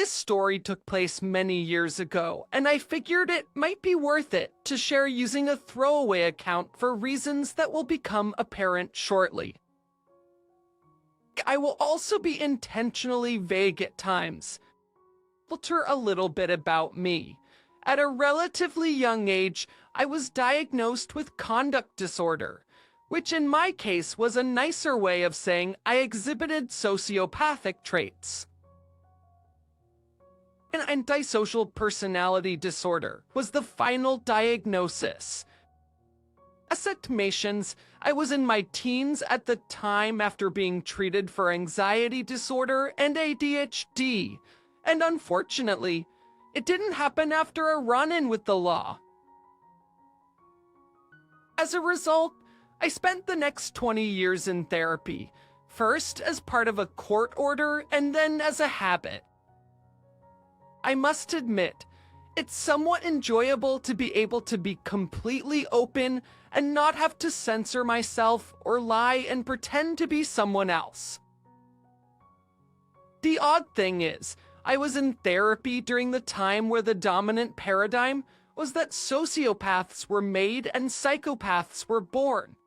This story took place many years ago, and I figured it might be worth it to share using a throwaway account for reasons that will become apparent shortly. I will also be intentionally vague at times. Filter a little bit about me. At a relatively young age, I was diagnosed with conduct disorder, which in my case was a nicer way of saying I exhibited sociopathic traits. An antisocial personality disorder was the final diagnosis. Estimations, I was in my teens at the time after being treated for anxiety disorder and ADHD, and unfortunately, it didn't happen after a run-in with the law. As a result, I spent the next 20 years in therapy, first as part of a court order and then as a habit. I must admit, it's somewhat enjoyable to be able to be completely open and not have to censor myself or lie and pretend to be someone else. The odd thing is, I was in therapy during the time where the dominant paradigm was that sociopaths were made and psychopaths were born.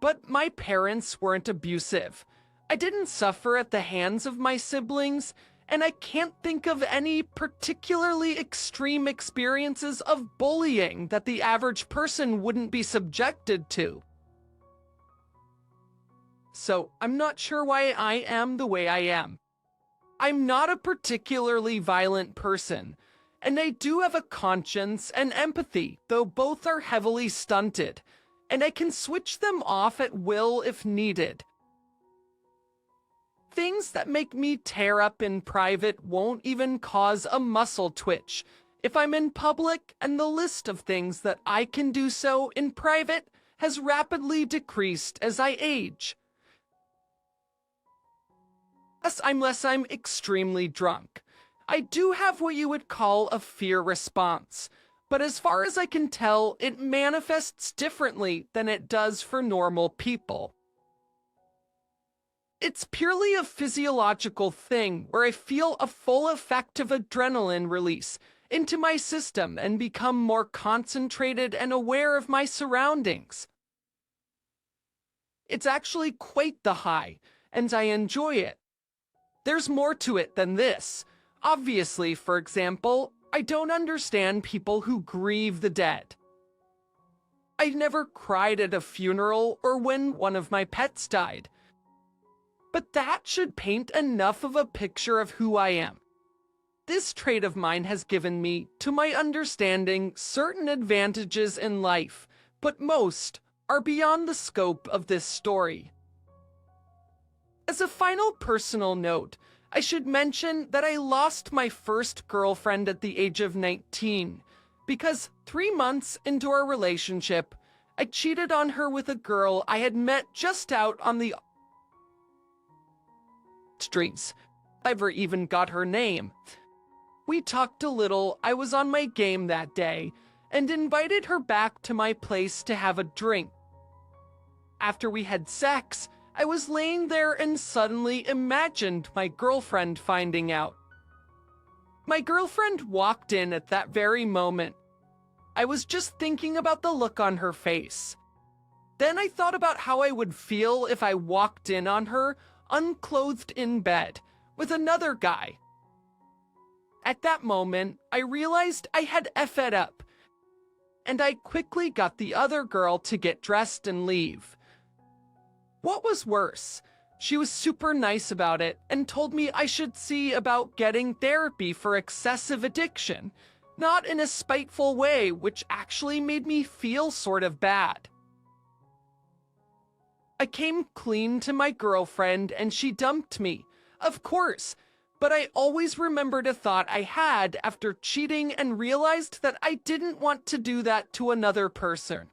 But my parents weren't abusive. I didn't suffer at the hands of my siblings, and I can't think of any particularly extreme experiences of bullying that the average person wouldn't be subjected to. So I'm not sure why I am the way I am. I'm not a particularly violent person, and I do have a conscience and empathy, though both are heavily stunted, and I can switch them off at will if needed. Things that make me tear up in private won't even cause a muscle twitch if I'm in public, and the list of things that I can do so in private has rapidly decreased as I age. Unless I'm extremely drunk. I do have what you would call a fear response, but as far as I can tell, it manifests differently than it does for normal people. It's purely a physiological thing where I feel a full effect of adrenaline release into my system and become more concentrated and aware of my surroundings. It's actually quite the high, and I enjoy it. There's more to it than this. Obviously, for example, I don't understand people who grieve the dead. I never cried at a funeral or when one of my pets died. But that should paint enough of a picture of who I am. This trait of mine has given me, to my understanding, certain advantages in life, but most are beyond the scope of this story. As a final personal note, I should mention that I lost my first girlfriend at the age of 19, because 3 months into our relationship, I cheated on her with a girl I had met just out on the streets. Never even got her name. We talked a little, I was on my game that day, and invited her back to my place to have a drink. After we had sex, I was laying there and suddenly imagined my girlfriend finding out. My girlfriend walked in at that very moment. I was just thinking about the look on her face. Then I thought about how I would feel if I walked in on her, unclothed in bed, with another guy. At that moment, I realized I had effed up, and I quickly got the other girl to get dressed and leave. What was worse, she was super nice about it and told me I should see about getting therapy for excessive addiction, not in a spiteful way, which actually made me feel sort of bad. I came clean to my girlfriend and she dumped me, of course, but I always remembered a thought I had after cheating and realized that I didn't want to do that to another person.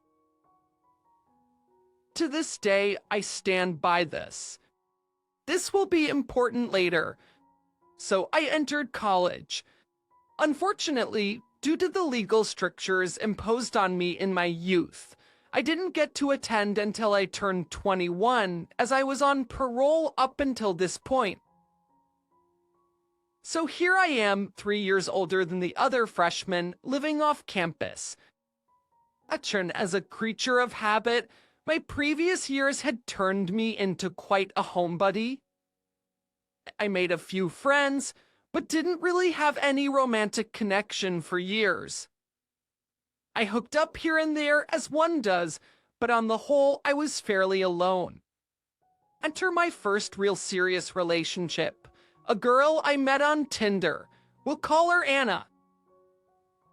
To this day, I stand by this. This will be important later. So I entered college. Unfortunately, due to the legal strictures imposed on me in my youth, I didn't get to attend until I turned 21, as I was on parole up until this point. So here I am, 3 years older than the other freshmen, living off campus. As a creature of habit, my previous years had turned me into quite a homebody. I made a few friends, but didn't really have any romantic connection for years. I hooked up here and there as one does, but on the whole, I was fairly alone. Enter my first real serious relationship, a girl I met on Tinder. We'll call her Anna.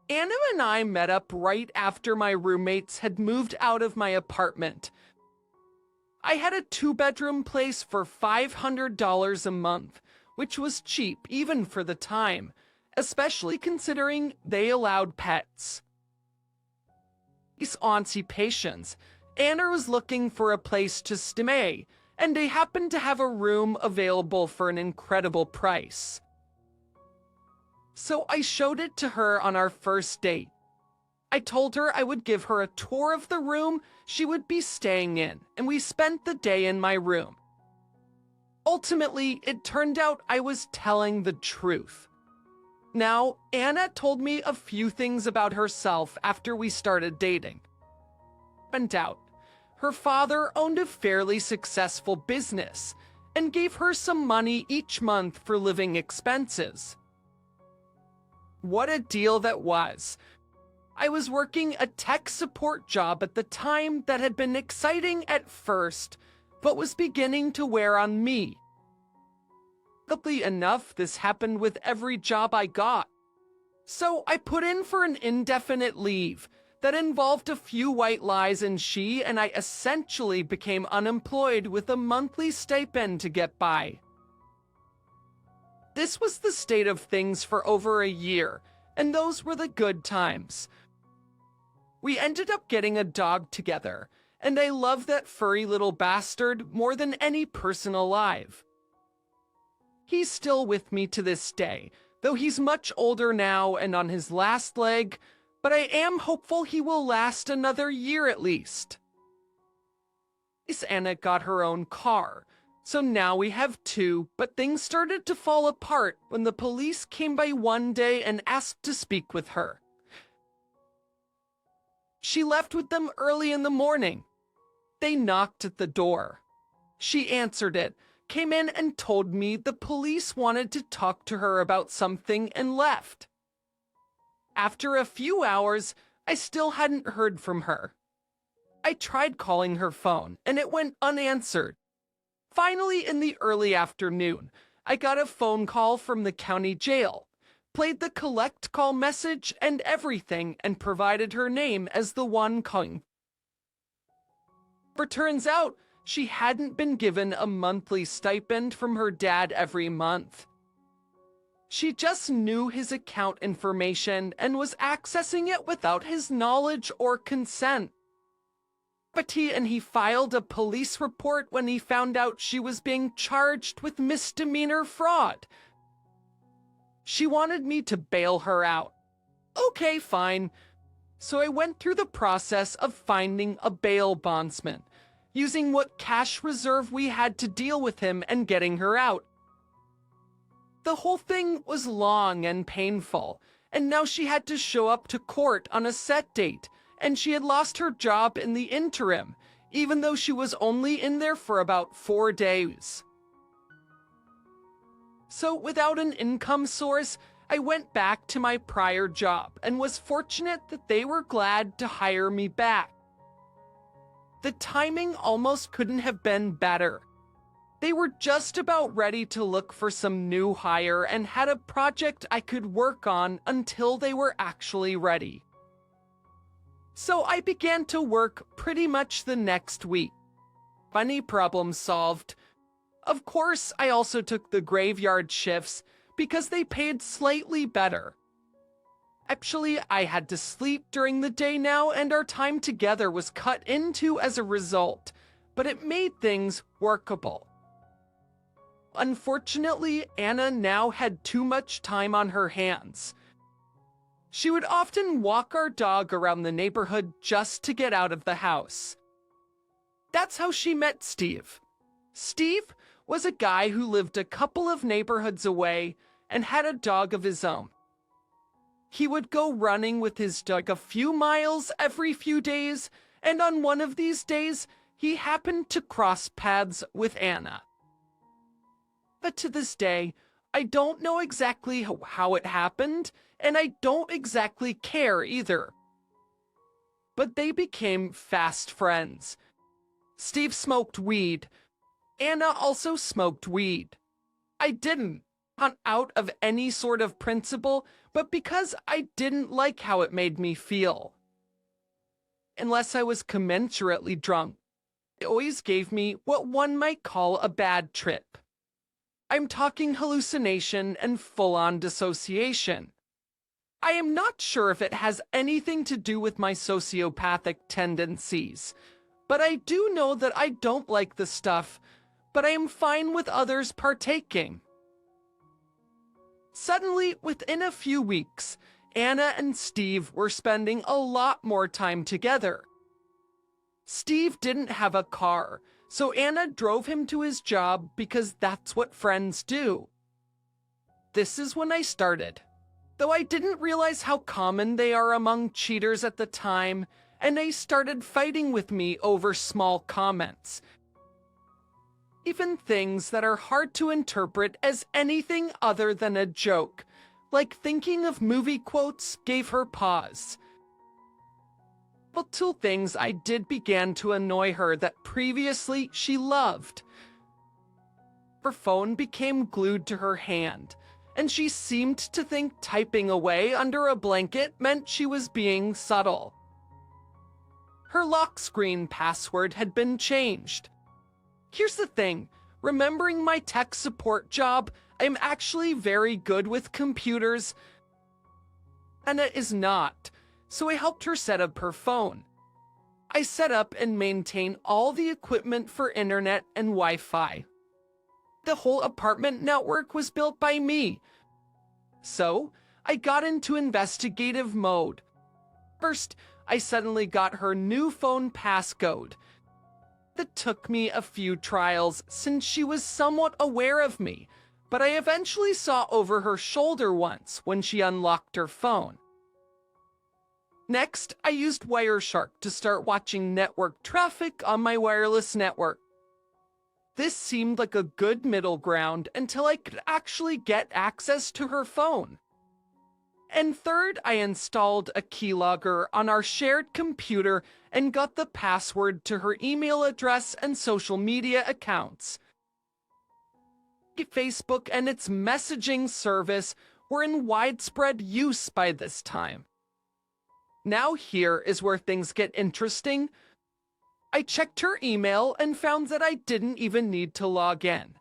Anna and I met up right after my roommates had moved out of my apartment. I had a 2-bedroom place for $500 a month, which was cheap even for the time, especially considering they allowed pets. These auntie patients, Anna was looking for a place to stay, and they happened to have a room available for an incredible price. So I showed it to her on our first date. I told her I would give her a tour of the room she would be staying in, and we spent the day in my room. Ultimately, it turned out I was telling the truth. Now, Anna told me a few things about herself after we started dating. Went out. Her father owned a fairly successful business and gave her some money each month for living expenses. What a deal that was. I was working a tech support job at the time that had been exciting at first, but was beginning to wear on me. Luckily enough, this happened with every job I got. So I put in for an indefinite leave that involved a few white lies, and she and I essentially became unemployed with a monthly stipend to get by. This was the state of things for over a year, and those were the good times. We ended up getting a dog together, and I love that furry little bastard more than any person alive. He's still with me to this day, though he's much older now and on his last leg, but I am hopeful he will last another year at least. Miss Anna got her own car, so now we have 2, but things started to fall apart when the police came by one day and asked to speak with her. She left with them early in the morning. They knocked at the door. She answered it, came in and told me the police wanted to talk to her about something and left. After a few hours, I still hadn't heard from her. I tried calling her phone, and it went unanswered. Finally, in the early afternoon, I got a phone call from the county jail, played the collect call message and everything, and provided her name as the one calling. But turns out, she hadn't been given a monthly stipend from her dad every month. She just knew his account information and was accessing it without his knowledge or consent. But he filed a police report when he found out she was being charged with misdemeanor fraud. She wanted me to bail her out. Okay, fine. So I went through the process of finding a bail bondsman, using what cash reserve we had to deal with him and getting her out. The whole thing was long and painful, and now she had to show up to court on a set date, and she had lost her job in the interim, even though she was only in there for about 4 days. So without an income source, I went back to my prior job and was fortunate that they were glad to hire me back. The timing almost couldn't have been better. They were just about ready to look for some new hire and had a project I could work on until they were actually ready. So I began to work pretty much the next week. Funny problem solved. Of course, I also took the graveyard shifts because they paid slightly better. Actually, I had to sleep during the day now, and our time together was cut into as a result, but it made things workable. Unfortunately, Anna now had too much time on her hands. She would often walk our dog around the neighborhood just to get out of the house. That's how she met Steve. Steve was a guy who lived a couple of neighborhoods away, and had a dog of his own. He would go running with his dog a few miles every few days, and on one of these days, he happened to cross paths with Anna. But to this day, I don't know exactly how it happened, and I don't exactly care either. But they became fast friends. Steve smoked weed. Anna also smoked weed. I didn't, not out of any sort of principle, but because I didn't like how it made me feel. Unless I was commensurately drunk, it always gave me what one might call a bad trip. I'm talking hallucination and full-on dissociation. I am not sure if it has anything to do with my sociopathic tendencies, but I do know that I don't like the stuff, but I am fine with others partaking. Suddenly, within a few weeks, Anna and Steve were spending a lot more time together. Steve didn't have a car, so Anna drove him to his job because that's what friends do. This is when I started, though I didn't realize how common they are among cheaters at the time, and they started fighting with me over small comments. Even things that are hard to interpret as anything other than a joke, like thinking of movie quotes, gave her pause. Little things I did began to annoy her that previously she loved. Her phone became glued to her hand, and she seemed to think typing away under a blanket meant she was being subtle. Her lock screen password had been changed. Here's the thing, remembering my tech support job, I'm actually very good with computers. Anna is not, so I helped her set up her phone. I set up and maintain all the equipment for internet and Wi-Fi. The whole apartment network was built by me. So, I got into investigative mode. First, I suddenly got her new phone passcode. That took me a few trials since she was somewhat aware of me, but I eventually saw over her shoulder once when she unlocked her phone. Next, I used Wireshark to start watching network traffic on my wireless network. This seemed like a good middle ground until I could actually get access to her phone. And third, I installed a keylogger on our shared computer and got the password to her email address and social media accounts. Facebook and its messaging service were in widespread use by this time. Now here is where things get interesting. I checked her email and found that I didn't even need to log in.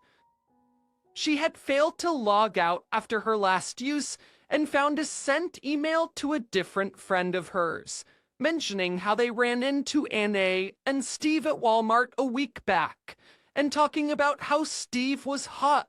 She had failed to log out after her last use and found a sent email to a different friend of hers, mentioning how they ran into Anna and Steve at Walmart a week back, and talking about how Steve was hot.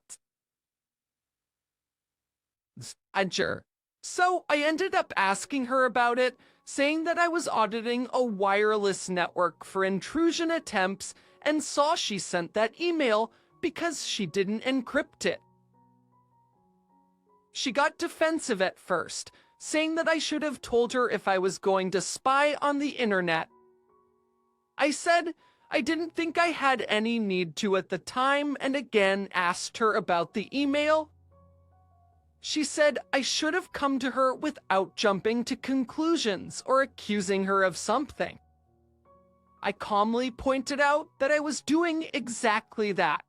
So I ended up asking her about it, saying that I was auditing a wireless network for intrusion attempts and saw she sent that email because she didn't encrypt it. She got defensive at first, saying that I should have told her if I was going to spy on the internet. I said I didn't think I had any need to at the time and again asked her about the email. She said I should have come to her without jumping to conclusions or accusing her of something. I calmly pointed out that I was doing exactly that.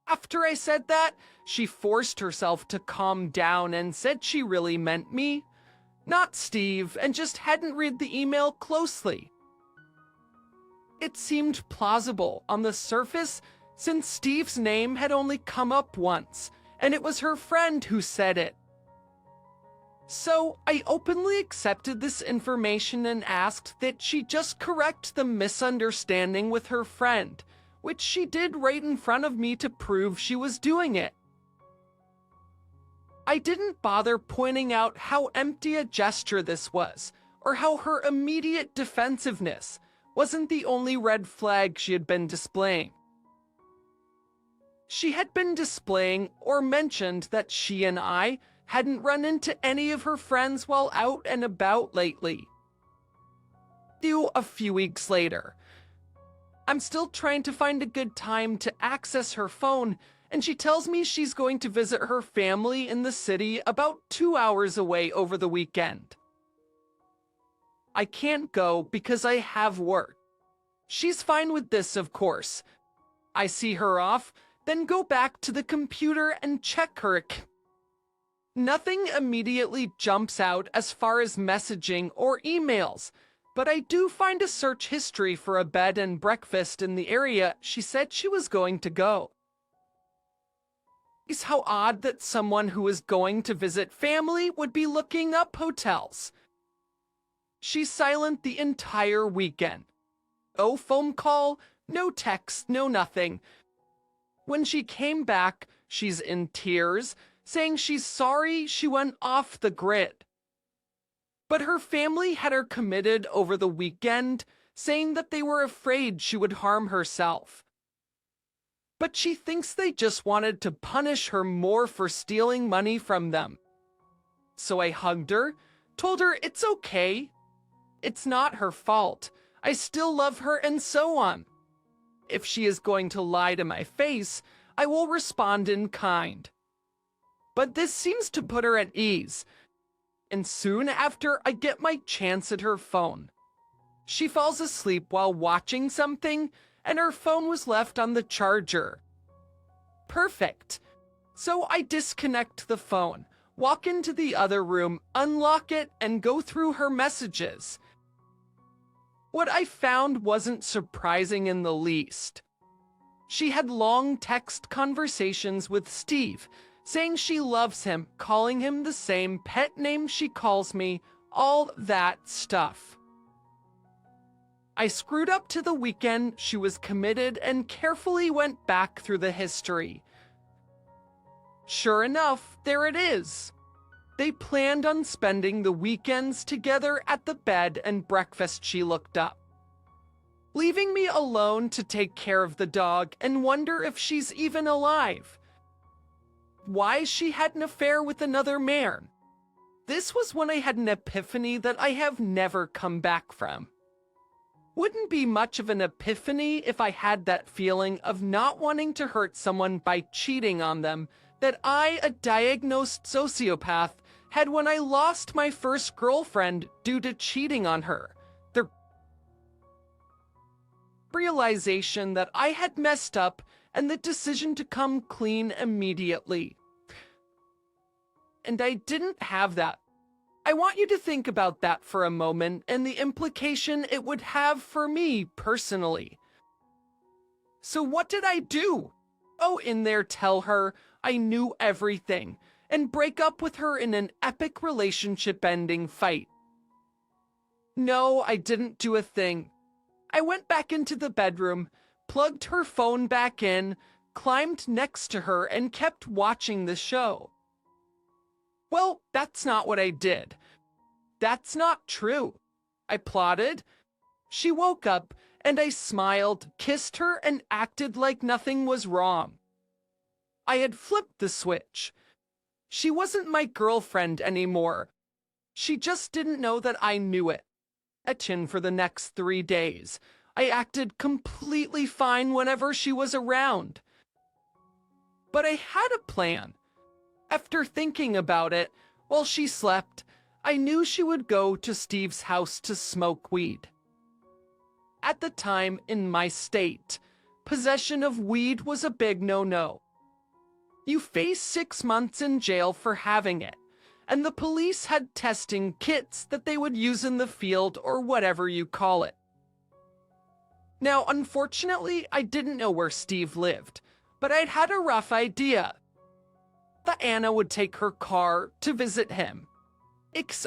After I said that, she forced herself to calm down and said she really meant me, not Steve, and just hadn't read the email closely. It seemed plausible on the surface since Steve's name had only come up once, and it was her friend who said it. So I openly accepted this information and asked that she just correct the misunderstanding with her friend, which she did right in front of me to prove she was doing it. I didn't bother pointing out how empty a gesture this was, or how her immediate defensiveness wasn't the only red flag she had been displaying. She had been displaying or mentioned that she and I hadn't run into any of her friends while out and about lately. Due a few weeks later. I'm still trying to find a good time to access her phone, and she tells me she's going to visit her family in the city about 2 hours away over the weekend. I can't go because I have work. She's fine with this, of course. I see her off, then go back to the computer and check her. Nothing immediately jumps out as far as messaging or emails, but I do find a search history for a bed and breakfast in the area she said she was going to go. It's how odd that someone who is going to visit family would be looking up hotels. She's silent the entire weekend. No phone call, no text, no nothing. When she came back, she's in tears, saying she's sorry she went off the grid. But her family had her committed over the weekend, saying that they were afraid she would harm herself. But she thinks they just wanted to punish her more for stealing money from them. So I hugged her, told her it's okay. It's not her fault. I still love her and so on. If she is going to lie to my face, I will respond in kind. But this seems to put her at ease. And soon after, I get my chance at her phone. She falls asleep while watching something, and her phone was left on the charger. Perfect. So I disconnect the phone, walk into the other room, unlock it, and go through her messages. What I found wasn't surprising in the least. She had long text conversations with Steve, saying she loves him, calling him the same pet name she calls me, all that stuff. I screwed up to the weekend she was committed and carefully went back through the history. Sure enough, there it is. They planned on spending the weekends together at the bed and breakfast she looked up, leaving me alone to take care of the dog and wonder if she's even alive. Why she had an affair with another man. This was when I had an epiphany that I have never come back from. Wouldn't be much of an epiphany if I had that feeling of not wanting to hurt someone by cheating on them that I, a diagnosed sociopath, had when I lost my first girlfriend due to cheating on her. The realization that I had messed up and the decision to come clean immediately. And I didn't have that. I want you to think about that for a moment and the implication it would have for me personally. So what did I do? Oh, in there tell her I knew everything and break up with her in an epic relationship-ending fight. No, I didn't do a thing. I went back into the bedroom, plugged her phone back in, climbed next to her, and kept watching the show. Well, that's not what I did. That's not true. I plotted. She woke up, and I smiled, kissed her, and acted like nothing was wrong. I had flipped the switch. She wasn't my girlfriend anymore. She just didn't know that I knew it. For the next 3 days, I acted completely fine whenever she was around. But I had a plan. After thinking about it, while she slept, I knew she would go to Steve's house to smoke weed. At the time, in my state, possession of weed was a big no-no. You face 6 months in jail for having it, and the police had testing kits that they would use in the field or whatever you call it. Now, unfortunately, I didn't know where Steve lived, but I'd had a rough idea. That Anna would take her car to visit him.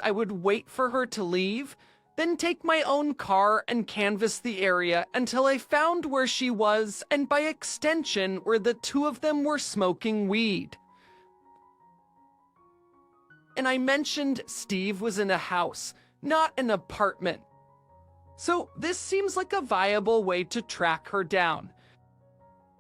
I would wait for her to leave, then take my own car and canvass the area until I found where she was and by extension where the two of them were smoking weed. And I mentioned Steve was in a house, not an apartment. So this seems like a viable way to track her down.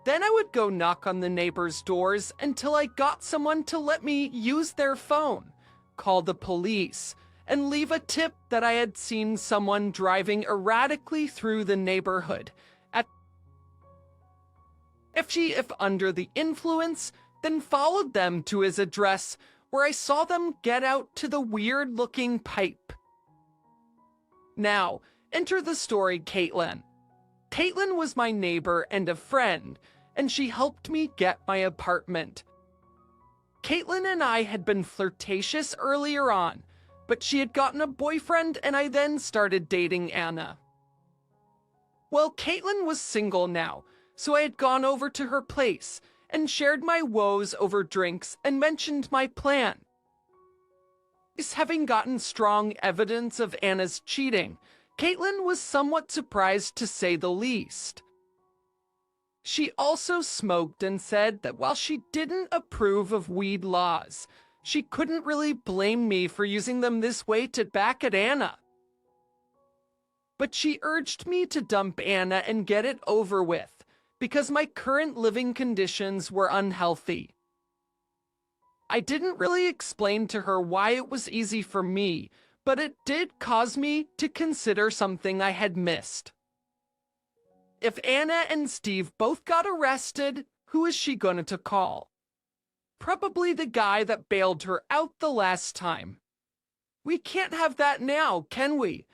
Then I would go knock on the neighbors' doors until I got someone to let me use their phone, call the police, and leave a tip that I had seen someone driving erratically through the neighborhood. If under the influence, then followed them to his address, where I saw them get out to the weird-looking pipe. Now, enter the story Caitlin. Caitlin was my neighbor and a friend, and she helped me get my apartment. Caitlin and I had been flirtatious earlier on, but she had gotten a boyfriend and I then started dating Anna. Well, Caitlin was single now, so I had gone over to her place and shared my woes over drinks and mentioned my plan. Having gotten strong evidence of Anna's cheating, Caitlin was somewhat surprised to say the least. She also smoked and said that while she didn't approve of weed laws, she couldn't really blame me for using them this way to back at Anna. But she urged me to dump Anna and get it over with, because my current living conditions were unhealthy. I didn't really explain to her why it was easy for me, but it did cause me to consider something I had missed. If Anna and Steve both got arrested, who is she going to call? Probably the guy that bailed her out the last time. We can't have that now, can we?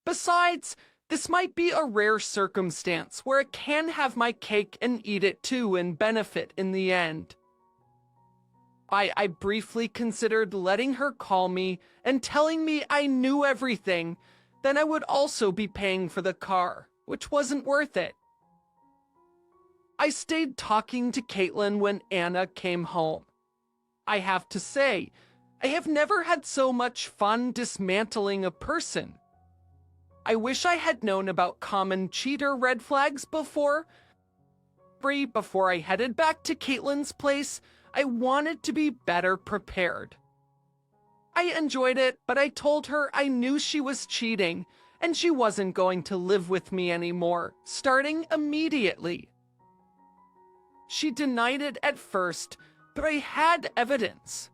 Besides, this might be a rare circumstance where I can have my cake and eat it too and benefit in the end. I briefly considered letting her call me and telling me I knew everything, then I would also be paying for the car, which wasn't worth it. I stayed talking to Caitlin when Anna came home. I have to say, I have never had so much fun dismantling a person. I wish I had known about common cheater red flags before. Before I headed back to Caitlin's place, I wanted to be better prepared. I enjoyed it, but I told her I knew she was cheating, and she wasn't going to live with me anymore, starting immediately. She denied it at first, but I had evidence.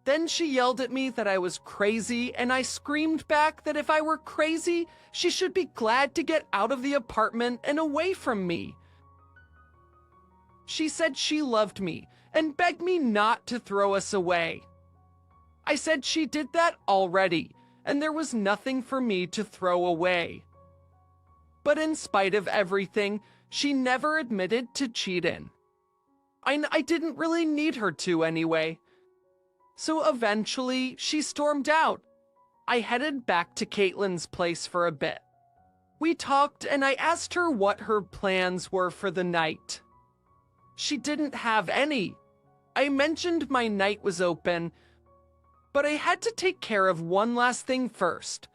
Then she yelled at me that I was crazy, and I screamed back that if I were crazy, she should be glad to get out of the apartment and away from me. She said she loved me and begged me not to throw us away. I said she did that already, and there was nothing for me to throw away. But in spite of everything, she never admitted to cheating. I didn't really need her to anyway. So eventually, she stormed out. I headed back to Caitlin's place for a bit. We talked and I asked her what her plans were for the night. She didn't have any. I mentioned my night was open, but I had to take care of one last thing first.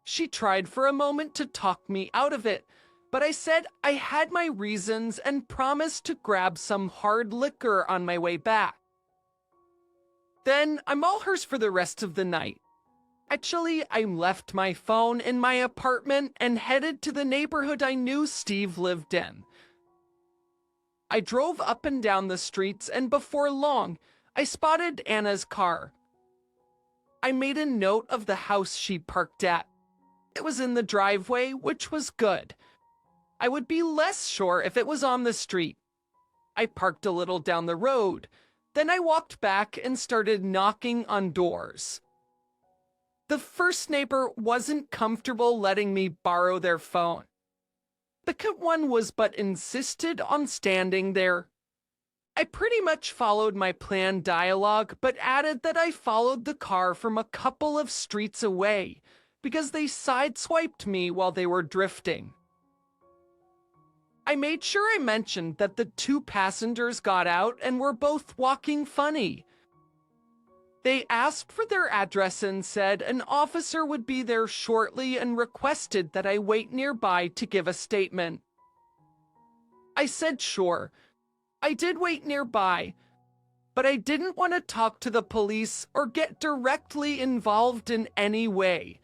She tried for a moment to talk me out of it, but I said I had my reasons and promised to grab some hard liquor on my way back. Then I'm all hers for the rest of the night. Actually, I left my phone in my apartment and headed to the neighborhood I knew Steve lived in. I drove up and down the streets, and before long, I spotted Anna's car. I made a note of the house she parked at. It was in the driveway, which was good. I would be less sure if it was on the street. I parked a little down the road. Then I walked back and started knocking on doors. The first neighbor wasn't comfortable letting me borrow their phone. The second one was but insisted on standing there. I pretty much followed my planned dialogue, but added that I followed the car from a couple of streets away because they sideswiped me while they were drifting. I made sure I mentioned that the two passengers got out and were both walking funny. They asked for their address and said an officer would be there shortly and requested that I wait nearby to give a statement. I said sure. I did wait nearby, but I didn't want to talk to the police or get directly involved in any way.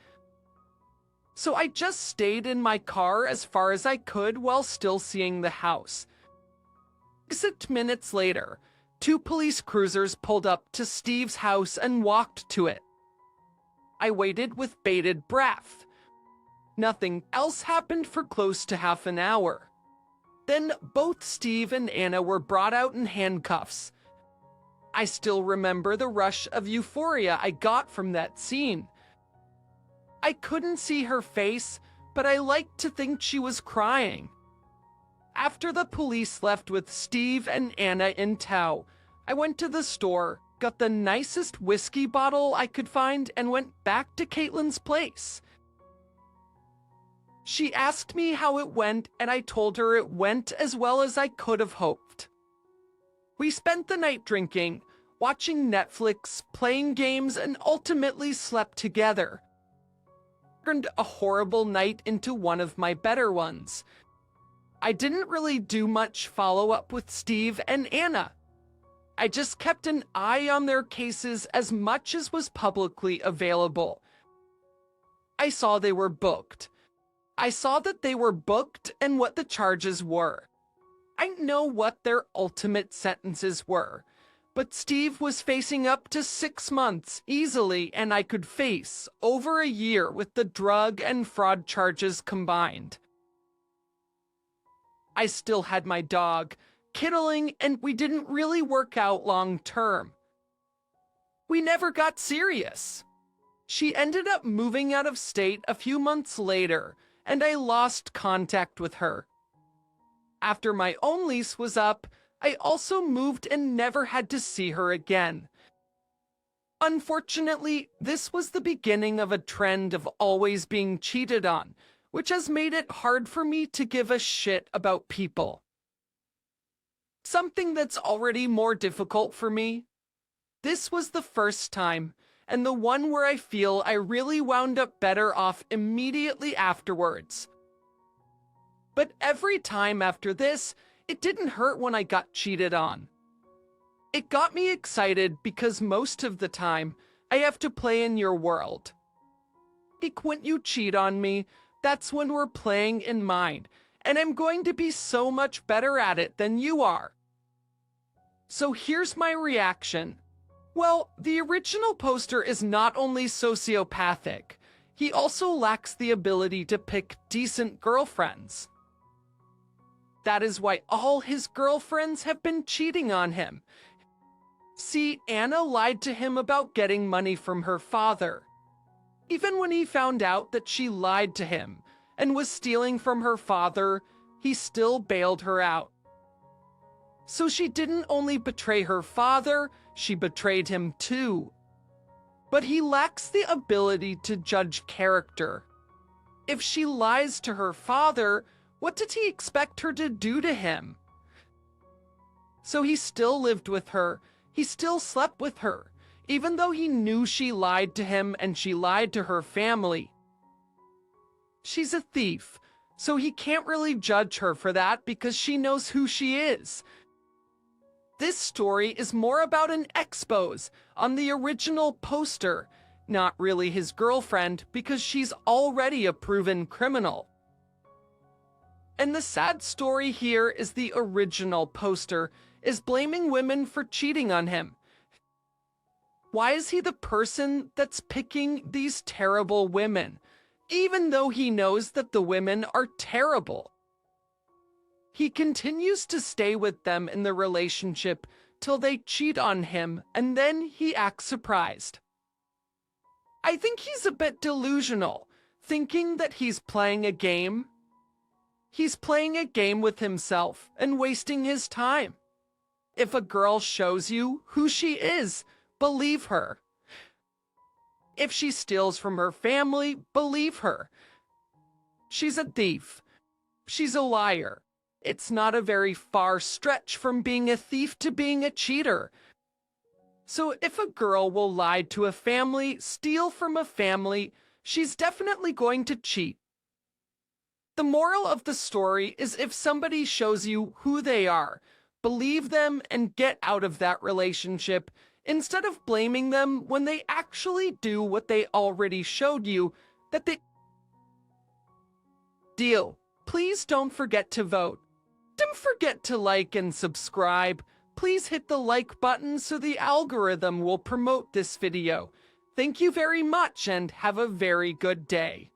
So I just stayed in my car as far as I could while still seeing the house. 6 minutes later, 2 police cruisers pulled up to Steve's house and walked to it. I waited with bated breath. Nothing else happened for close to half an hour. Then both Steve and Anna were brought out in handcuffs. I still remember the rush of euphoria I got from that scene. I couldn't see her face, but I liked to think she was crying. After the police left with Steve and Anna in tow, I went to the store, got the nicest whiskey bottle I could find, and went back to Caitlin's place. She asked me how it went, and I told her it went as well as I could have hoped. We spent the night drinking, watching Netflix, playing games, and ultimately slept together. Turned a horrible night into one of my better ones. I didn't really do much follow-up with Steve and Anna. I just kept an eye on their cases as much as was publicly available. I saw they were booked. I saw that they were booked and what the charges were. I know what their ultimate sentences were, but Steve was facing up to 6 months easily, and I could face over a year with the drug and fraud charges combined. I still had my dog, Kittling, and we didn't really work out long term. We never got serious. She ended up moving out of state a few months later, and I lost contact with her. After my own lease was up, I also moved and never had to see her again. Unfortunately, this was the beginning of a trend of always being cheated on, which has made it hard for me to give a shit about people. Something that's already more difficult for me. This was the first time, and the one where I feel I really wound up better off immediately afterwards. But every time after this, it didn't hurt when I got cheated on. It got me excited because most of the time, I have to play in your world. Like when you cheat on me, that's when we're playing in mine, and I'm going to be so much better at it than you are. So here's my reaction. Well, the original poster is not only sociopathic, he also lacks the ability to pick decent girlfriends. That is why all his girlfriends have been cheating on him. See, Anna lied to him about getting money from her father. Even when he found out that she lied to him and was stealing from her father, he still bailed her out. So she didn't only betray her father, she betrayed him too. But he lacks the ability to judge character. If she lies to her father, what did he expect her to do to him? So he still lived with her, he still slept with her, even though he knew she lied to him and she lied to her family. She's a thief, so he can't really judge her for that because she knows who she is. This story is more about an expose on the original poster, not really his girlfriend because she's already a proven criminal. And the sad story here is the original poster is blaming women for cheating on him. Why is he the person that's picking these terrible women, even though he knows that the women are terrible? He continues to stay with them in the relationship till they cheat on him, and then he acts surprised. I think he's a bit delusional, thinking that he's playing a game. He's playing a game with himself and wasting his time. If a girl shows you who she is, believe her. If she steals from her family, believe her. She's a thief. She's a liar. It's not a very far stretch from being a thief to being a cheater. So if a girl will lie to a family, steal from a family, she's definitely going to cheat. The moral of the story is if somebody shows you who they are, believe them and get out of that relationship instead of blaming them when they actually do what they already showed you that they... Deal. Please don't forget to vote. Don't forget to like and subscribe. Please hit the like button so the algorithm will promote this video. Thank you very much and have a very good day.